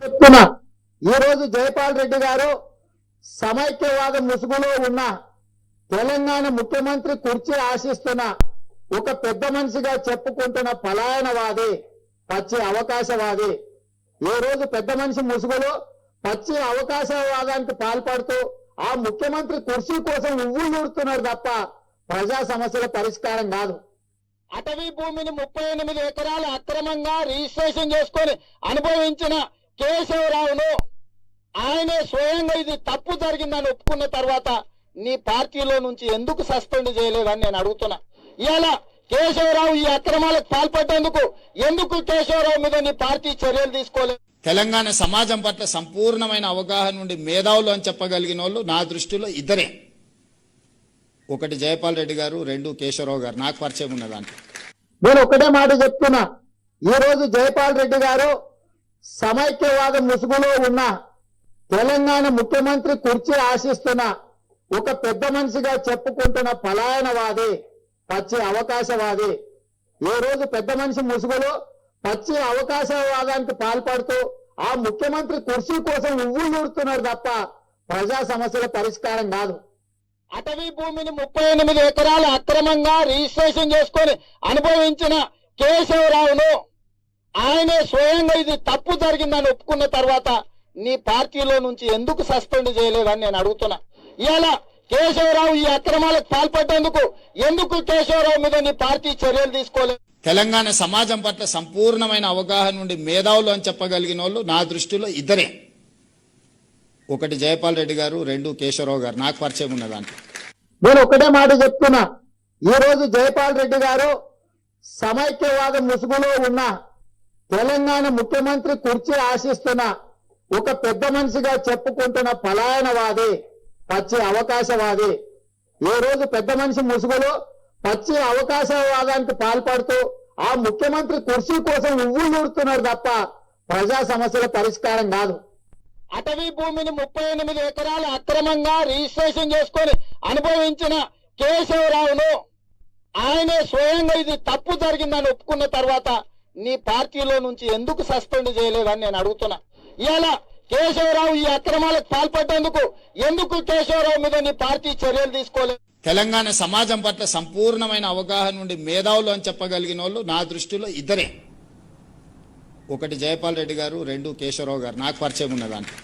చెప్తున్నా ఈ రోజు జైపాల్ రెడ్డి గారు సమైక్యవాద ముసుగులో ఉన్న తెలంగాణ ముఖ్యమంత్రి కుర్చీ ఆశిస్తున్న ఒక పెద్ద మనిషిగా చెప్పుకుంటున్న పలాయనవాది, పచ్చి అవకాశవాది. ఏ రోజు పెద్ద మనిషి ముసుగులో పచ్చి అవకాశవాదానికి పాల్పడుతూ ఆ ముఖ్యమంత్రి కుర్చీ కోసం ఉవ్వులూడుతున్నారు తప్ప ప్రజా సమస్యల పరిష్కారం కాదు. అటవీ భూమిని 38 ఎకరాలు అక్రమంగా రిజిస్ట్రేషన్ చేసుకొని అనుభవించిన కేశవరావును ఆయనే స్వయంగా ఇది తప్పు జరిగిందని ఒప్పుకున్న తర్వాత నీ పార్టీలో నుంచి ఎందుకు సస్పెండ్ చేయలేదని నేను అడుగుతున్నా. ఇవాళ కేశవరావు ఈ అక్రమాలకు పాల్పడ్డందుకు ఎందుకు కేశవరావు మీద నీ పార్టీ చర్యలు తీసుకోలేదు? తెలంగాణ సమాజం పట్ల సంపూర్ణమైన అవగాహన నుండి మేధావులు అని చెప్పగలిగిన వాళ్ళు నా దృష్టిలో ఇద్దరే. ఒకటి జైపాల్ రెడ్డి గారు, రెండు కేశవరావు గారు. నాకు పరిచయం ఉన్నదాంట్లో నేను ఒకటే మాట చెప్తున్నా. ఈ రోజు జైపాల్ రెడ్డి గారు సమైక్యవాద ముసుగులో ఉన్న తెలంగాణ ముఖ్యమంత్రి కుర్చీ ఆశిస్తున్న ఒక పెద్ద మనిషిగా చెప్పుకుంటున్న పలాయనవాది, పచ్చి అవకాశవాది. ఏ రోజు పెద్ద మనిషి ముసుగులో పచ్చి అవకాశవాదానికి పాల్పడుతూ ఆ ముఖ్యమంత్రి కుర్చీ కోసం ఉవ్వులూడుతున్నారు తప్ప ప్రజా సమస్యల పరిష్కారం కాదు. అటవీ భూమిని 38 ఎకరాలు అక్రమంగా రిజిస్ట్రేషన్ చేసుకొని అనుభవించిన కేశవరావును ఆయనే స్వయంగా ఇది తప్పు జరిగిందని ఒప్పుకున్న తర్వాత నీ పార్టీలో నుంచి ఎందుకు సస్పెండ్ చేయలేదని నేను అడుగుతున్నా. ఇవాళ కేశవరావు ఈ అక్రమాలకు పాల్పడ్డందుకు ఎందుకు కేశవరావు మీద నీ పార్టీ చర్యలు తీసుకోలేదు? తెలంగాణ సమాజం పట్ల సంపూర్ణమైన అవగాహన నుండి మేధావులు అని చెప్పగలిగిన వాళ్ళు నా దృష్టిలో ఇద్దరే. ఒకటి జైపాల్ రెడ్డి గారు, రెండు కేశవరావు గారు. నాకు పరిచయం ఉన్నదాంట్లో నేను ఒకటే మాట చెప్తున్నా. ఈ రోజు జైపాల్ రెడ్డి గారు సమైక్యవాద ముసుగులో ఉన్న తెలంగాణ ముఖ్యమంత్రి కుర్చీ ఆశిస్తున్న ఒక పెద్ద మనిషిగా చెప్పుకుంటున్న పలాయనవాది, పచ్చి అవకాశవాది. ఏ రోజు పెద్ద మనిషి ముసుగులో పచ్చి అవకాశవాదానికి పాల్పడుతూ ఆ ముఖ్యమంత్రి కుర్చీ కోసం ఉవ్వులూడుతున్నారు తప్ప ప్రజా సమస్యల పరిష్కారం కాదు. అటవీ భూమిని 38 ఎకరాలు అక్రమంగా రిజిస్ట్రేషన్ చేసుకొని అనుభవించిన కేశవరావును ఆయనే స్వయంగా ఇది తప్పు జరిగిందని ఒప్పుకున్న తర్వాత నీ పార్టీలో నుంచి ఎందుకు సస్పెండ్ చేయలేదని నేను అడుగుతున్నా. ఇవాళ కేశవరావు ఈ అక్రమాలకు పాల్పడ్డందుకు ఎందుకు కేశవరావు మీద నీ పార్టీ చర్యలు తీసుకోలేదు? తెలంగాణ సమాజం పట్ల సంపూర్ణమైన అవగాహన నుండి మేధావులు అని చెప్పగలిగిన వాళ్ళు నా దృష్టిలో ఇద్దరే. ఒకటి జైపాల్ రెడ్డి గారు, రెండు కేశవరావు గారు. నాకు పరిచయం ఉన్నదాంట్లో